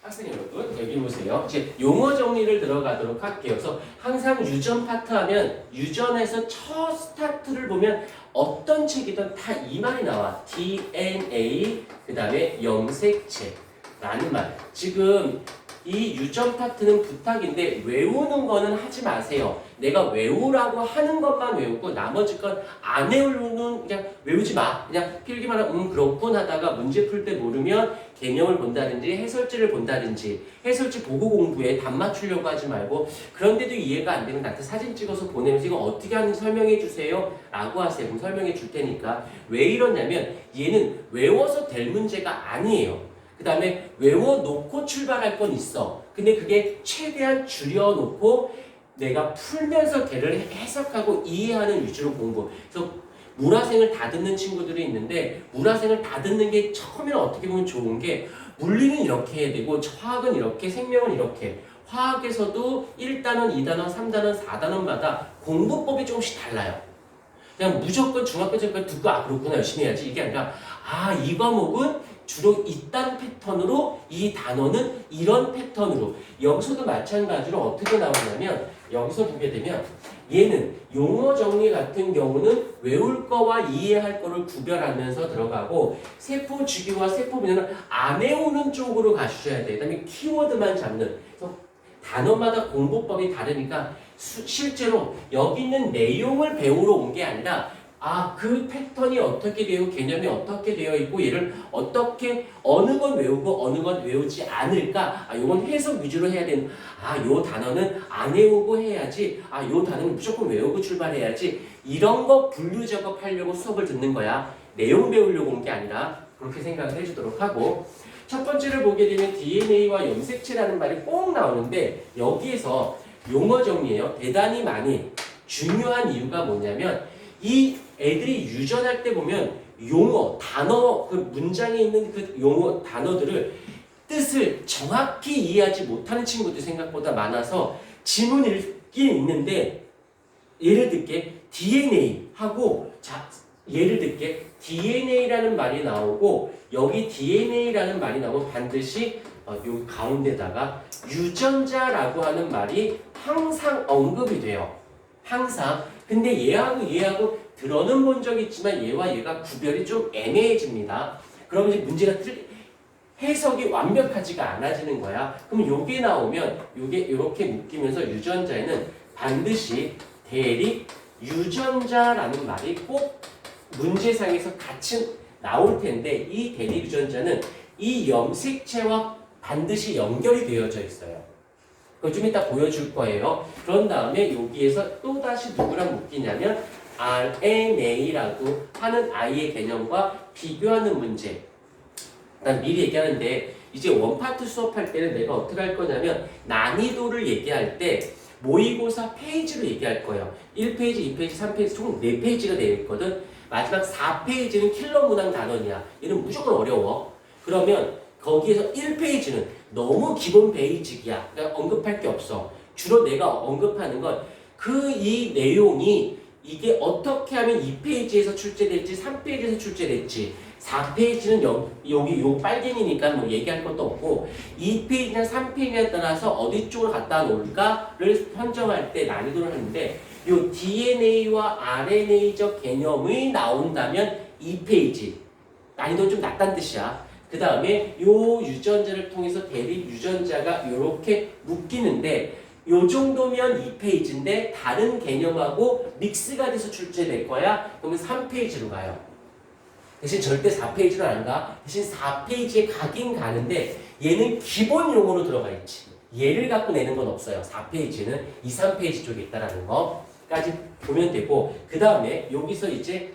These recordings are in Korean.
학생 여러분, 여기 보세요. 이제 용어 정리를 들어가도록 할게요. 그래서 항상 유전 파트 하면 유전에서 첫 스타트를 보면 어떤 책이든 다 이 말이 나와. DNA, 그 다음에 염색체라는 말. 지금 이 유전 파트는 부탁인데 외우는 거는 하지 마세요. 내가 외우라고 하는 것만 외우고 나머지 건 안 외우는 그냥 외우지 마. 그냥 필기만 하면 그렇군 하다가 문제 풀 때 모르면 개념을 본다든지 해설지를 본다든지 해설지 보고 공부에 답 맞추려고 하지 말고 그런데도 이해가 안 되면 나한테 사진 찍어서 보내면서 이거 어떻게 하는지 설명해 주세요 라고 하세요. 그럼 설명해 줄 테니까. 왜 이러냐면 얘는 외워서 될 문제가 아니에요. 그 다음에 외워놓고 출발할 건 있어. 근데 그게 최대한 줄여놓고 내가 풀면서 걔를 해석하고 이해하는 위주로 공부. 그래서 물화생을 다 듣는 친구들이 있는데 물화생을 다 듣는 게 처음에는 어떻게 보면 좋은 게 물리는 이렇게 해야 되고 화학은 이렇게 생명은 이렇게 화학에서도 1단원, 2단원, 3단원, 4단원마다 공부법이 조금씩 달라요. 그냥 무조건 중학교 때까지 듣고 그렇구나 열심히 해야지 이게 아니라 이 과목은 주로 이딴 패턴으로 이 단어는 이런 패턴으로 여기서도 마찬가지로 어떻게 나오냐면 여기서 보게 되면 얘는 용어 정리 같은 경우는 외울 거와 이해할 거를 구별하면서 들어가고 세포 주기와 세포 분야는 안 외우는 쪽으로 가셔야 돼요. 그다음에 키워드만 잡는. 그래서 단어마다 공부법이 다르니까 실제로 여기 있는 내용을 배우러 온 게 아니라 그 패턴이 어떻게 되어 개념이 어떻게 되어 있고 얘를 어떻게 어느 건 외우고 어느 건 외우지 않을까 요건 해석 위주로 해야 되는 요 단어는 안 외우고 해야지 요 단어는 무조건 외우고 출발해야지 이런 거 분류 작업하려고 수업을 듣는 거야. 내용 배우려고 온 게 아니라 그렇게 생각을 해주도록 하고 첫 번째를 보게 되면 DNA와 염색체라는 말이 꼭 나오는데 여기에서 용어 정리예요. 대단히 많이 중요한 이유가 뭐냐면 이 애들이 유전할 때 보면 용어, 단어, 그 문장에 있는 그 용어, 단어들을 뜻을 정확히 이해하지 못하는 친구들이 생각보다 많아서 지문 읽긴 읽는데 예를 들게 DNA 하고 예를 들게 DNA라는 말이 나오고 여기 DNA라는 말이 나오면 반드시 여기 가운데다가 유전자라고 하는 말이 항상 언급이 돼요. 항상. 근데 얘하고 들어는 본 적 있지만 얘와 얘가 구별이 좀 애매해집니다. 그러면 이제 문제가 해석이 완벽하지가 않아지는 거야. 그럼 요게 나오면 요게 이렇게 묶이면서 유전자에는 반드시 대립 유전자라는 말이 꼭 문제상에서 같이 나올 텐데 이 대립 유전자는 이 염색체와 반드시 연결이 되어져 있어요. 그걸 좀 이따 보여줄 거예요. 그런 다음에 여기에서 또다시 누구랑 묶이냐면 RNA라고 하는 아이의 개념과 비교하는 문제. 난 미리 얘기하는데 이제 원파트 수업할 때는 내가 어떻게 할 거냐면 난이도를 얘기할 때 모의고사 페이지로 얘기할 거예요. 1페이지, 2페이지, 3페이지 총 4페이지가 되어 있거든. 마지막 4페이지는 킬러 문항 단원이야. 얘는 무조건 어려워. 그러면 거기에서 1페이지는 너무 기본 베이직이야. 그러니까 언급할 게 없어. 주로 내가 언급하는 건 이 내용이 이게 어떻게 하면 2페이지에서 출제될지 3페이지에서 출제될지 4페이지는 여기 요 빨갱이니까 뭐 얘기할 것도 없고 2페이지나 3페이지에 따라서 어디 쪽으로 갖다 놓을까를 선정할 때 난이도를 하는데 요 DNA와 RNA적 개념이 나온다면 2페이지 난이도는 좀 낮다는 뜻이야. 그 다음에 요 유전자를 통해서 대립 유전자가 이렇게 묶이는데 요 정도면 2페이지인데 다른 개념하고 믹스가 돼서 출제될 거야. 그러면 3페이지로 가요. 대신 절대 4페이지로 안 가. 대신 4페이지에 가긴 가는데 얘는 기본 용어로 들어가 있지. 얘를 갖고 내는 건 없어요. 4페이지는 2, 3페이지 쪽에 있다라는 거까지 보면 되고 그 다음에 여기서 이제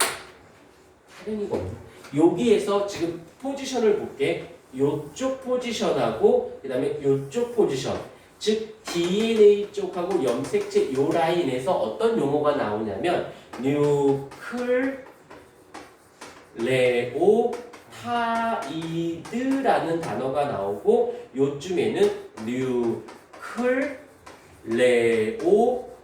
타령이거든요. 여기에서 지금 포지션을 볼게. 요쪽 포지션하고 그 다음에 요쪽 포지션 즉 DNA 쪽하고 염색체 요 라인에서 어떤 용어가 나오냐면 뉴클레오타이드라는 단어가 나오고 요쯤에는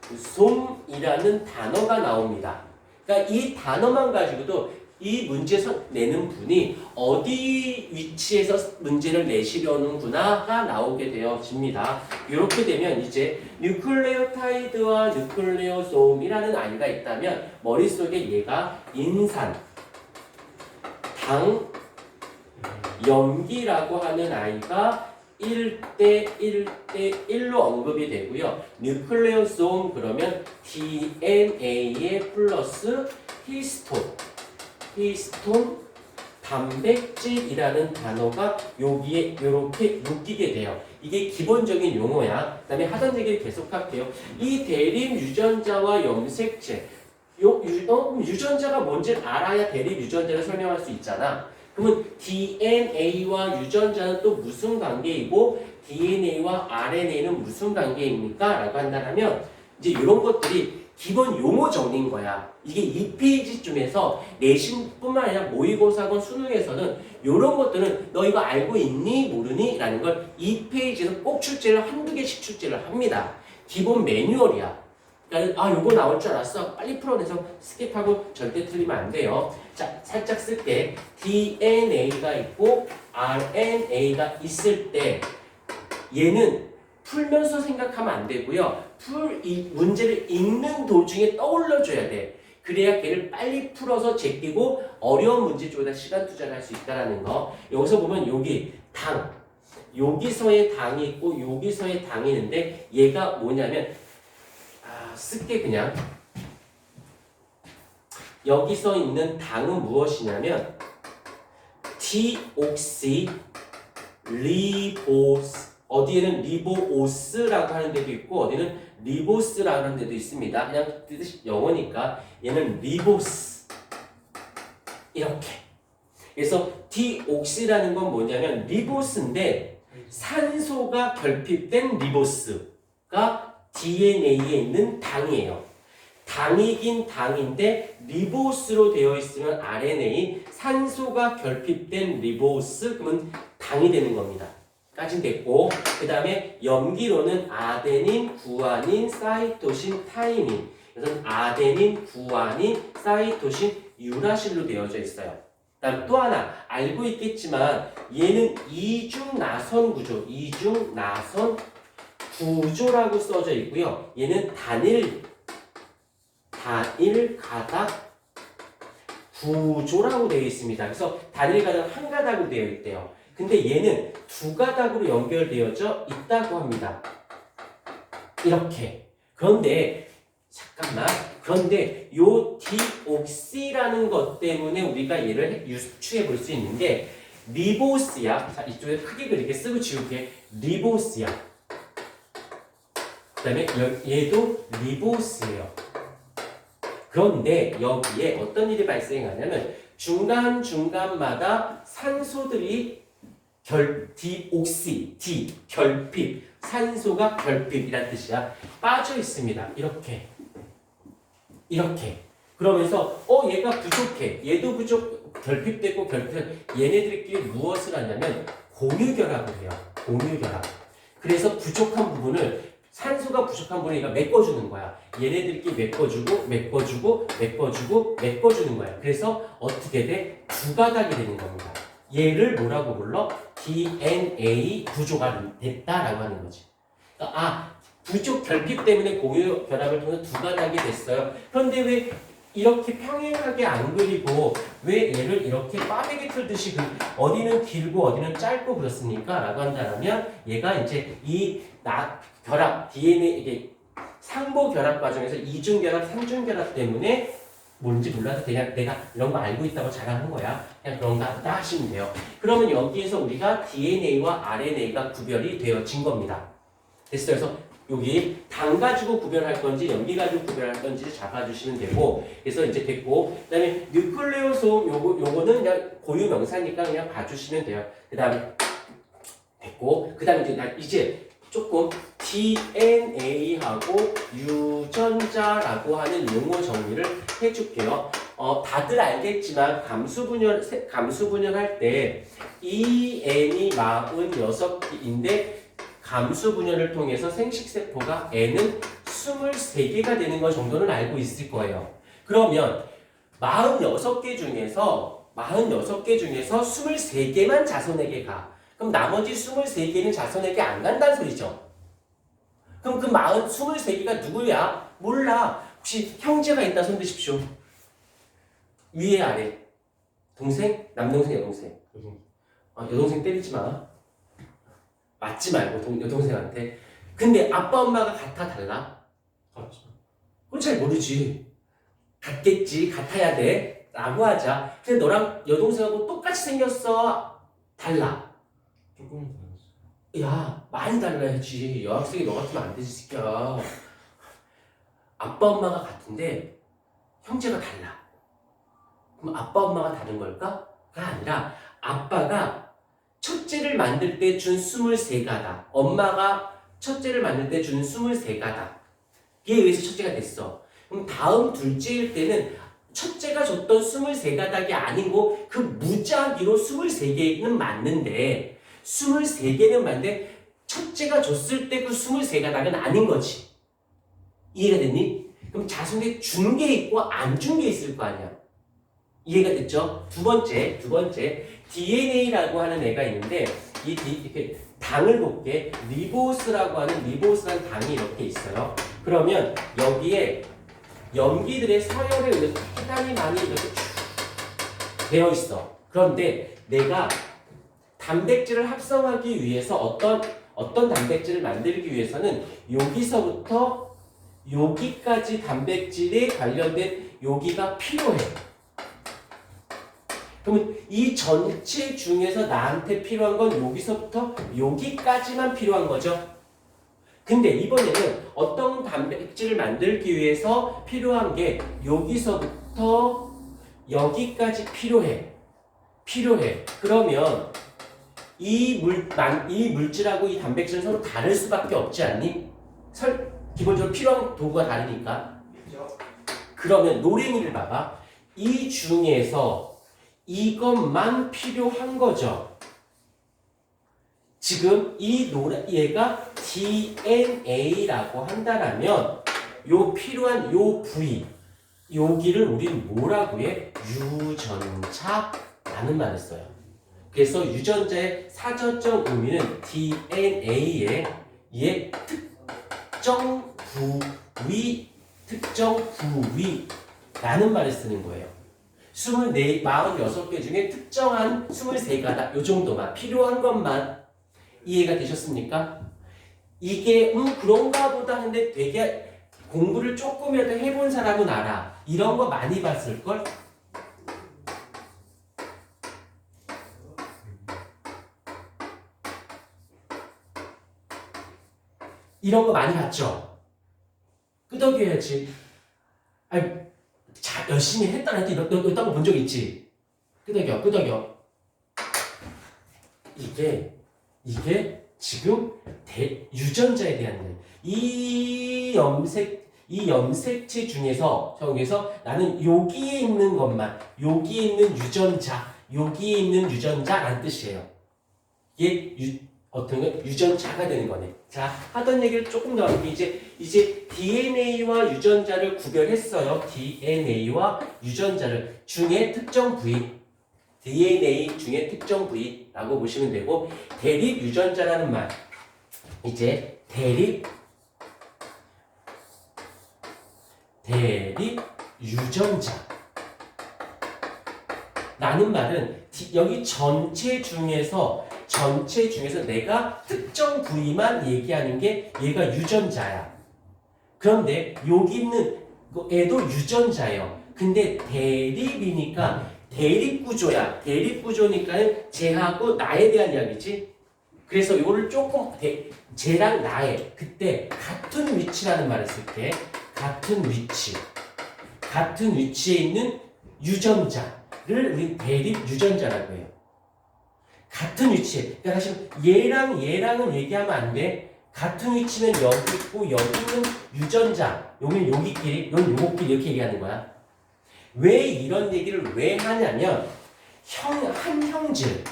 뉴클레오솜이라는 단어가 나옵니다. 그러니까 이 단어만 가지고도 이 문제 내는 분이 어디 위치에서 문제를 내시려는구나가 나오게 되어집니다. 이렇게 되면 이제 뉴클레오타이드와 뉴클레오솜이라는 아이가 있다면 머릿속에 얘가 인산, 당, 염기라고 하는 아이가 1대 1대 1로 언급이 되고요. 뉴클레오솜 그러면 DNA에 플러스 히스톤 단백질이라는 단어가 여기에 이렇게 묶이게 돼요. 이게 기본적인 용어야. 그 다음에 하던 얘기를 계속할게요. 이 대립 유전자와 염색체 유전자가 뭔지를 알아야 대립 유전자를 설명할 수 있잖아. 그러면 DNA와 유전자는 또 무슨 관계이고 DNA와 RNA는 무슨 관계입니까? 라고 한다면 이제 이런 것들이 기본 용어 정리인 거야. 이게 2페이지쯤에서 내신뿐만 아니라 모의고사건 수능에서는 이런 것들은 너 이거 알고 있니? 모르니? 라는 걸 2페이지에서 꼭 출제를 한두 개씩 출제를 합니다. 기본 매뉴얼이야. 그러니까 요거 나올 줄 알았어. 빨리 풀어내서 스킵하고 절대 틀리면 안 돼요. 자, 살짝 쓸게. DNA가 있고 RNA가 있을 때 얘는 풀면서 생각하면 안 되고요. 이 문제를 읽는 도중에 떠올려줘야 돼. 그래야 걔를 빨리 풀어서 제끼고 어려운 문제 쪽에다 시간 투자를 할 수 있다는 거. 여기서 보면 여기 당. 여기서의 당이 있고 여기서의 당이 있는데 얘가 뭐냐면 쓸게 그냥. 여기서 있는 당은 무엇이냐면 디옥시리보스 어디에는 리보오스라고 하는 데도 있고 어디는 리보스라고 하는 데도 있습니다. 그냥 뜻이 영어니까 얘는 리보스 이렇게. 그래서 디옥시라는 건 뭐냐면 리보스인데 산소가 결핍된 리보스가 DNA에 있는 당이에요. 당이긴 당인데 리보스로 되어 있으면 RNA, 산소가 결핍된 리보스 그러면 당이 되는 겁니다. 까진 됐고 그 다음에 염기로는 아데닌, 구아닌, 사이토신, 타이민. 그래서 아데닌, 구아닌, 사이토신, 유라실로 되어져 있어요. 그다음 또 하나 알고 있겠지만 얘는 이중나선 구조, 이중나선 구조라고 써져 있고요. 얘는 단일 가닥 구조라고 되어 있습니다. 그래서 단일 가닥 한 가닥으로 되어 있대요. 근데 얘는 두 가닥으로 연결되어져 있다고 합니다. 이렇게. 그런데 잠깐만. 그런데 요 디옥시라는 것 때문에 우리가 얘를 유추해 볼 수 있는 게 리보스야. 자, 이쪽에 크게 그렇게 쓰고 지울게. 리보스야. 그 다음에 얘도 리보스예요. 그런데 여기에 어떤 일이 발생하냐면 중간중간마다 산소들이 결핍, 산소가 결핍이란 뜻이야. 빠져 있습니다. 이렇게. 그러면서 얘가 부족해. 얘도 결핍되고 얘네들끼리 무엇을 하냐면 공유결합을 해요. 공유결합. 그래서 부족한 부분을 산소가 부족한 부분을 메꿔주는 거야. 얘네들끼리 메꿔주는 거야. 그래서 어떻게 돼? 두 가닥이 되는 겁니다. 얘를 뭐라고 불러? DNA 구조가 됐다라고 하는 거지. 부족 결핍 때문에 공유 결합을 통해서 두 가닥이 됐어요. 그런데 왜 이렇게 평행하게 안 그리고 왜 얘를 이렇게 꽈배기 틀듯이 어디는 길고 어디는 짧고 그렇습니까? 라고 한다면 얘가 이제 결합, DNA, 이게 상보 결합 과정에서 이중 결합, 삼중 결합 때문에 뭔지 몰라도 그냥 내가 이런 거 알고 있다고 자랑한 거야. 그냥 그런가 보다 하시면 돼요. 그러면 여기에서 우리가 DNA와 RNA가 구별이 되어진 겁니다. 됐어요. 그래서 여기 당 가지고 구별할 건지 염기 가지고 구별할 건지 잡아주시면 되고 그래서 이제 됐고 그 다음에 뉴클레오솜 요거는 그냥 고유 명사니까 그냥 봐주시면 돼요. 그 다음에 됐고 그 다음에 이제 조금 DNA하고 유전자라고 하는 용어 정리를 해줄게요. 다들 알겠지만 감수분열 할 때 EN이 46개인데 감수분열을 통해서 생식세포가 N은 23개가 되는 것 정도는 알고 있을 거예요. 그러면 46개 중에서 23개만 자손에게 가. 그럼 나머지 23개는 자손에게 안 간다는 소리죠. 그럼 그 23개가 누구야? 몰라. 혹시 형제가 있다 손 드십시오. 위에 아래. 동생? 남동생, 여동생? 여동생 때리지 마. 맞지 말고 여동생한테. 근데 아빠 엄마가 같아 달라? 그건 잘 모르지. 같겠지. 같아야 돼. 라고 하자. 근데 너랑 여동생하고 똑같이 생겼어. 달라. 조금은 다르지. 야, 많이 달라야지. 여학생이 너 같으면 안 되지, 새끼야. 아빠 엄마가 같은데 형제가 달라. 그럼 아빠 엄마가 다른 걸까? 가 아니라 아빠가 첫째를 만들 때 준 23가닥, 엄마가 첫째를 만들 때 준 23가닥, 이에 의해서 첫째가 됐어. 그럼 다음 둘째일 때는 첫째가 줬던 23가닥이 아니고 그 무작위로 23개는 맞는데 23개는 맞는데 첫째가 줬을 때 그 23가닥은 아닌 거지. 이해가 됐니? 그럼 자손에 준 게 있고 안 준 게 있을 거 아니야. 이해가 됐죠? 두 번째 DNA라고 하는 애가 있는데 이렇게 당을 볼게. 리보스라고 하는 리보스라는 당이 이렇게 있어요. 그러면 여기에 염기들의 서열에 의해서 대단히 많이 이렇게 쭉 되어 있어. 그런데 내가 단백질을 합성하기 위해서 어떤 단백질을 만들기 위해서는 여기서부터 여기까지 단백질에 관련된 여기가 필요해. 그러면 이 전체 중에서 나한테 필요한 건 여기서부터 여기까지만 필요한 거죠. 근데 이번에는 어떤 단백질을 만들기 위해서 필요한 게 여기서부터 여기까지 필요해. 그러면 이 물질하고 이 단백질은 서로 다를 수밖에 없지 않니? 기본적으로 필요한 도구가 다르니까. 그러면 노랭이를 봐봐. 이 중에서 이것만 필요한 거죠. 지금 얘가 DNA라고 한다면 요 필요한 요 부위 여기를 우린 뭐라고 해? 유전자라는 말을 써요. 그래서 유전자의 사전적 의미는 DNA의 특정 부위라는 말을 쓰는 거예요. 46개 중에 특정한 23가닥 요 정도만 필요한 것만 이해가 되셨습니까? 이게 그런가 보다 하는데 되게 공부를 조금이라도 해본 사람은 알아. 이런 거 많이 봤을걸? 이런 거 많이 봤죠? 끄덕여야지. 아니, 열심히 했다 이런 거 본 적 있지? 끄덕여. 이게 지금 유전자에 대한 이 염색체 중에서 나는 여기에 있는 것만 여기에 있는 유전자라는 뜻이에요. 이게 어떤 거 유전자가 되는 거네. 자, 하던 얘기를 조금 더 하는 게 이제 DNA와 유전자를 구별했어요. DNA와 유전자를 중에 특정 부위, DNA 중에 특정 부위라고 보시면 되고, 대립 유전자라는 말, 이제 대립 유전자라는 말은 여기 전체 중에서 내가 특정 부위만 얘기하는 게 얘가 유전자야. 그런데 여기 있는 애도 유전자예요. 근데 대립이니까 대립구조야. 대립구조니까 쟤하고 나에 대한 이야기지. 그래서 이거를 조금 쟤랑 나의 그때 같은 위치라는 말을 쓸게. 같은 위치에 있는 유전자를 우리 대립 유전자라고 해요. 같은 위치에. 그러니까 사실 얘랑은 얘기하면 안 돼. 같은 위치는 여기 있고 여기 있는 유전자, 여기는 여기끼리, 여기는 요거끼리 이렇게 얘기하는 거야. 왜 이런 얘기를 왜 하냐면 한 형질,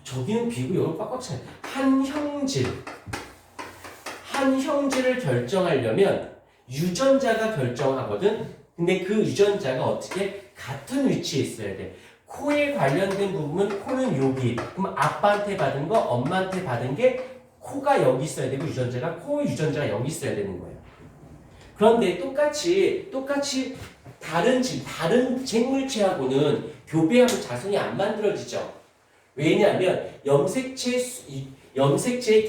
저기는 비고 여기 꽉꽉 차요. 한 형질을 결정하려면 유전자가 결정하거든. 근데 그 유전자가 어떻게 같은 위치에 있어야 돼. 코에 관련된 부분은 코는 여기. 그럼 아빠한테 받은 거, 엄마한테 받은 게 코가 여기 있어야 되고 유전자가 코 유전자가 여기 있어야 되는 거예요. 그런데 똑같이 다른 생물체하고는 교배하고 자손이 안 만들어지죠. 왜냐하면 염색체의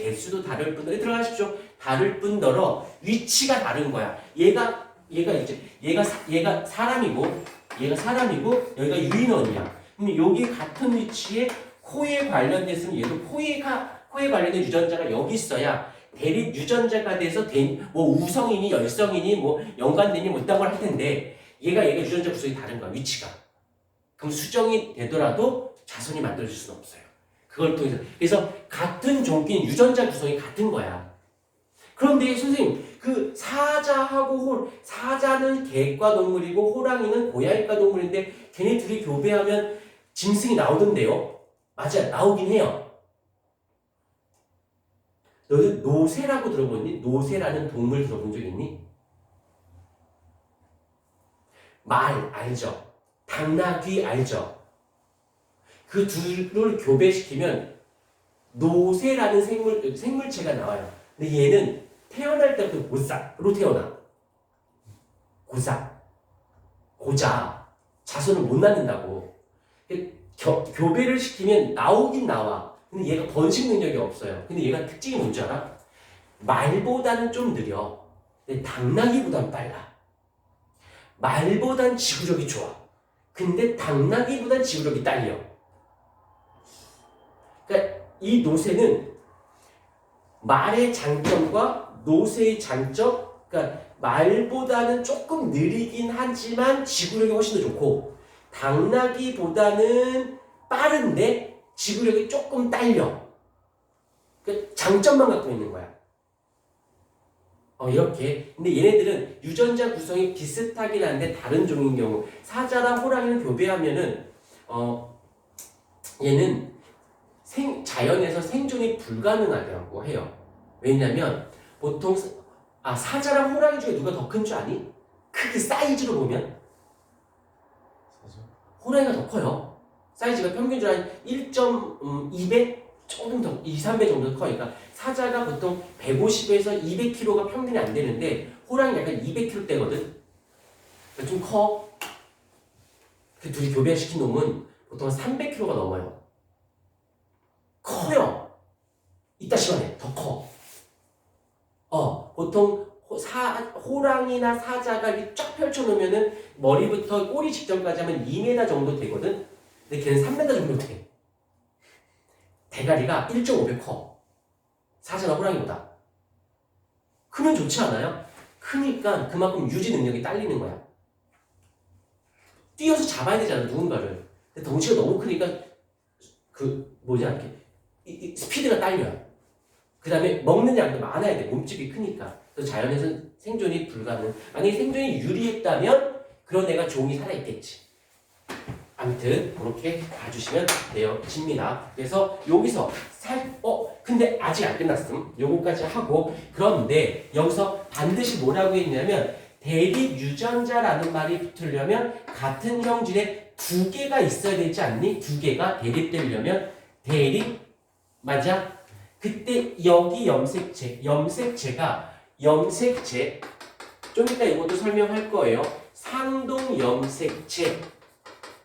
개수도 다를 뿐더러 들어가십시오. 다를 뿐더러 위치가 다른 거야. 얘가 사람이고 여기가 유인원이야. 그럼 여기 같은 위치에 코에 관련됐으면 얘도 코에 관련된 유전자가 여기 있어야 대립 유전자가 돼서 뭐 우성이니 열성이니 뭐 연관되니 뭐 이딴 걸 할 텐데 얘가 유전자 구성이 다른 거야. 위치가. 그럼 수정이 되더라도 자손이 만들어질 수는 없어요. 그걸 통해서. 그래서 같은 종끼리 유전자 구성이 같은 거야. 그런데 선생님 그 사자는 개과 동물이고 호랑이는 고양이과 동물인데 걔네 둘이 교배하면 짐승이 나오던데요? 맞아, 나오긴 해요. 너는 노새라고 들어보니? 노새라는 동물 들어본 적 있니? 말 알죠? 당나귀 알죠? 그 둘을 교배시키면 노새라는 생물체가 나와요. 근데 얘는 태어날 때부터 고사로 태어나. 고자. 자손을 못 낳는다고. 교배를 시키면 나오긴 나와. 근데 얘가 번식 능력이 없어요. 근데 얘가 특징이 뭔지 알아? 말보다는 좀 느려. 근데 당나귀보단 빨라. 말보단 지구력이 좋아. 근데 당나귀보단 지구력이 딸려. 그러니까 이 노새는 말의 장점과 노새의 장점, 그러니까 말보다는 조금 느리긴 하지만 지구력이 훨씬 더 좋고 당나귀보다는 빠른데 지구력이 조금 딸려. 그 장점만 갖고 있는 거야. 이렇게. 근데 얘네들은 유전자 구성이 비슷하긴 한데 다른 종인 경우 사자랑 호랑이는 교배하면은 얘는 자연에서 생존이 불가능하다고 해요. 왜냐면 보통 사자랑 호랑이 중에 누가 더 큰 줄 아니? 크기 사이즈로 보면 호랑이가 더 커요. 사이즈가 평균적으로 한 1.2배? 조금 더 2, 3배 정도 커요. 그러니까 사자가 보통 150에서 200kg가 평균이 안 되는데 호랑이 약간 200kg대거든. 그러니까 좀 커. 그 둘이 교배시킨 놈은 보통 300kg가 넘어요. 커요. 이따 시간에 더 커. 보통 호랑이나 사자가 이렇게 쫙 펼쳐놓으면은 머리부터 꼬리 직전까지 하면 2m 정도 되거든. 근데 걔는 3m 정도 돼. 대가리가 1.5배 커. 사자나 호랑이보다. 크면 좋지 않아요? 크니까 그만큼 유지 능력이 딸리는 거야. 뛰어서 잡아야 되잖아, 누군가를. 근데 덩치가 너무 크니까 이렇게 스피드가 딸려요. 그 다음에 먹는 양도 많아야 돼. 몸집이 크니까. 그래서 자연에서 생존이 불가능. 만약에 생존이 유리했다면 그런 애가 종이 살아있겠지. 아무튼 그렇게 봐주시면 되어집니다. 그래서 여기서 근데 아직 안 끝났음. 요거까지 하고 그런데 여기서 반드시 뭐라고 했냐면 대립 유전자라는 말이 붙으려면 같은 형질의 두 개가 있어야 되지 않니? 두 개가 대립되려면 맞아? 그때 여기 염색체 좀 이따 이것도 설명할 거예요. 상동 염색체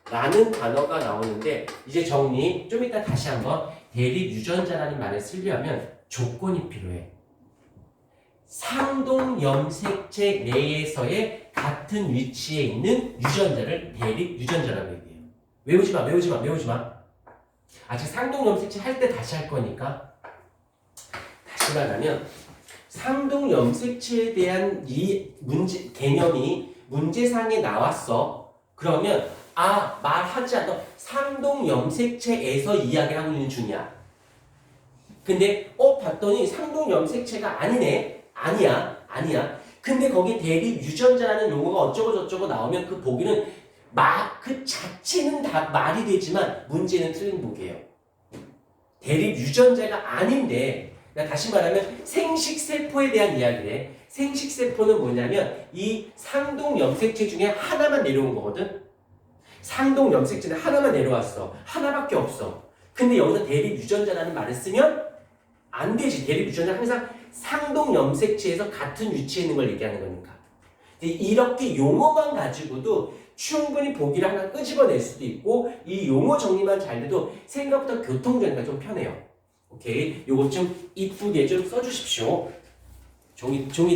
라는 단어가 나오는데 이제 정리 좀 이따 다시 한번 대립 유전자라는 말을 쓰려면 조건이 필요해. 상동 염색체 내에서의 같은 위치에 있는 유전자를 대립 유전자라고 얘기해요. 외우지 마. 아직 상동 염색체 할 때 다시 할 거니까 다시 말하면 상동 염색체에 대한 이 개념이 문제상에 나왔어. 그러면 말하지 않던 상동 염색체에서 이야기를 하고 있는 중이야. 근데 봤더니 상동 염색체가 아니네. 아니야. 근데 거기 대립 유전자라는 용어가 어쩌고 저쩌고 나오면 그 보기는 그 자체는 다 말이 되지만 문제는 틀린 보기예요. 대립 유전자가 아닌데 다시 말하면 생식세포에 대한 이야기래. 생식세포는 뭐냐면 이 상동 염색체 중에 하나만 내려온 거거든. 상동 염색체는 하나만 내려왔어. 하나밖에 없어. 근데 여기서 대립 유전자라는 말을 쓰면 안 되지. 대립 유전자 항상 상동 염색체에서 같은 위치에 있는 걸 얘기하는 거니까. 이렇게 용어만 가지고도 충분히 보기를 하나 끄집어낼 수도 있고 이 용어 정리만 잘 돼도 생각보다 교통 정리가 좀 편해요. 오케이? 요것 좀 이쁘게 좀 써주십시오. 종이